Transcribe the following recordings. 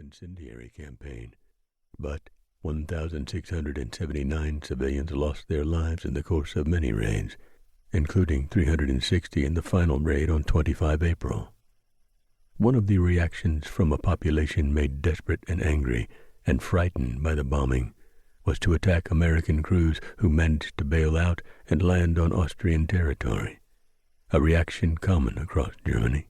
incendiary campaign, but 1,679 civilians lost their lives in the course of many raids, including 360 in the final raid on 25 April. One of the reactions from a population made desperate and angry and frightened by the bombing was to attack American crews who managed to bail out and land on Austrian territory, a reaction common across Germany.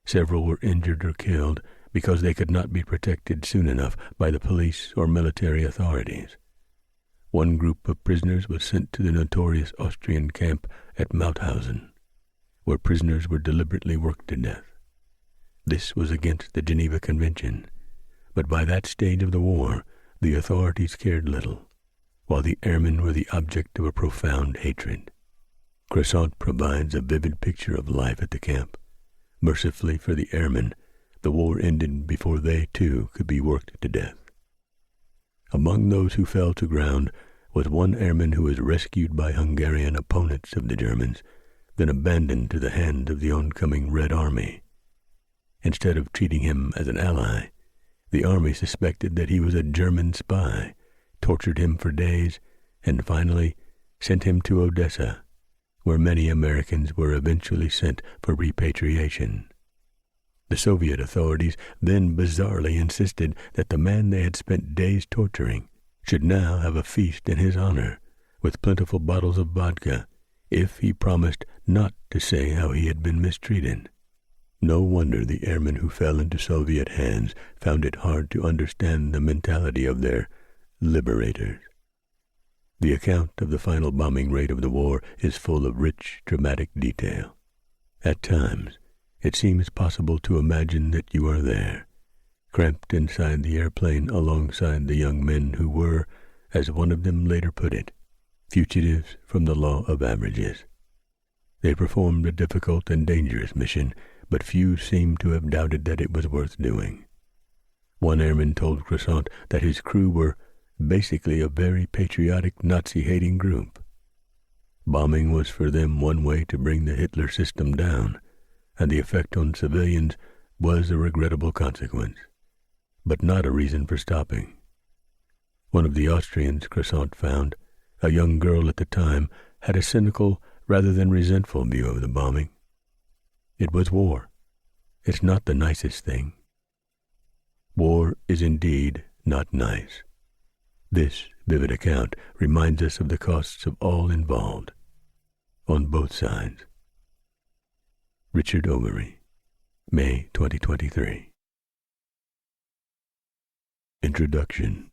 Several were injured or killed because they could not be protected soon enough by the police or military authorities. One group of prisoners was sent to the notorious Austrian camp at Mauthausen, where prisoners were deliberately worked to death. This was against the Geneva Convention, but by that stage of the war, the authorities cared little, while the airmen were the object of a profound hatred. Croissant provides a vivid picture of life at the camp. Mercifully for the airmen, the war ended before they, too, could be worked to death. Among those who fell to ground was one airman who was rescued by Hungarian opponents of the Germans, then abandoned to the hand of the oncoming Red Army. Instead of treating him as an ally, the army suspected that he was a German spy, tortured him for days, and finally sent him to Odessa, where many Americans were eventually sent for repatriation. The Soviet authorities then bizarrely insisted that the man they had spent days torturing should now have a feast in his honor, with plentiful bottles of vodka, if he promised not to say how he had been mistreated. No wonder the airmen who fell into Soviet hands found it hard to understand the mentality of their liberators. The account of the final bombing raid of the war is full of rich, dramatic detail. At times, it seems possible to imagine that you are there, cramped inside the airplane alongside the young men who were, as one of them later put it, fugitives from the law of averages. They performed a difficult and dangerous mission, but few seem to have doubted that it was worth doing. One airman told Croissant that his crew were basically a very patriotic Nazi-hating group. Bombing was for them one way to bring the Hitler system down, and the effect on civilians was a regrettable consequence, but not a reason for stopping. One of the Austrians Croissant found, a young girl at the time, had a cynical rather than resentful view of the bombing. It was war. It's not the nicest thing. War is indeed not nice. This vivid account reminds us of the costs of all involved, on both sides. Richard Overy, May 2023. Introduction.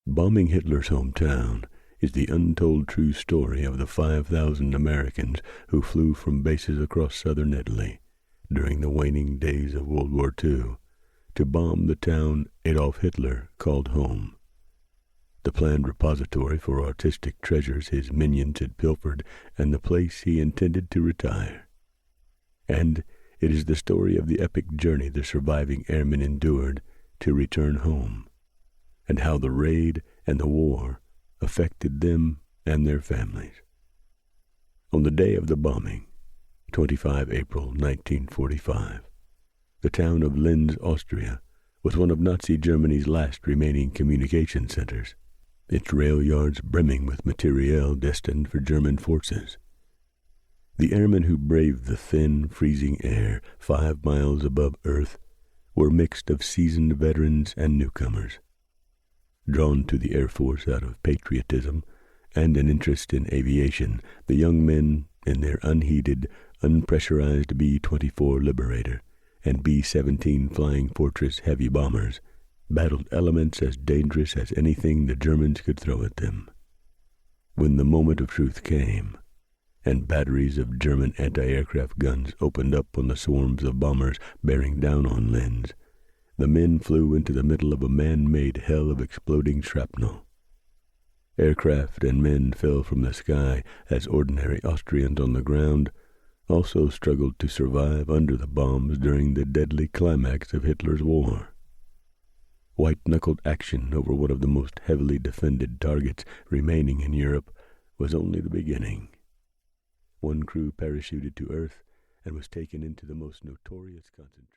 Bombing Hitler's hometown is the untold true story of the 5,000 Americans who flew from bases across southern Italy during the waning days of World War II to bomb the town Adolf Hitler called home. The planned repository for artistic treasures his minions had pilfered, and the place he intended to retire. And it is the story of the epic journey the surviving airmen endured to return home, and how the raid and the war affected them and their families. On the day of the bombing, 25 April 1945, the town of Linz, Austria, was one of Nazi Germany's last remaining communication centers, its rail yards brimming with materiel destined for German forces. The airmen who braved the thin, freezing air 5 miles above Earth were mixed of seasoned veterans and newcomers. Drawn to the Air Force out of patriotism and an interest in aviation, the young men, in their unheated, unpressurized B-24 Liberator and B-17 Flying Fortress heavy bombers, battled elements as dangerous as anything the Germans could throw at them. When the moment of truth came, and batteries of German anti-aircraft guns opened up on the swarms of bombers bearing down on Linz, the men flew into the middle of a man-made hell of exploding shrapnel. Aircraft and men fell from the sky as ordinary Austrians on the ground also struggled to survive under the bombs during the deadly climax of Hitler's war. White-knuckled action over one of the most heavily defended targets remaining in Europe was only the beginning. One crew parachuted to Earth and was taken into the most notorious concentration.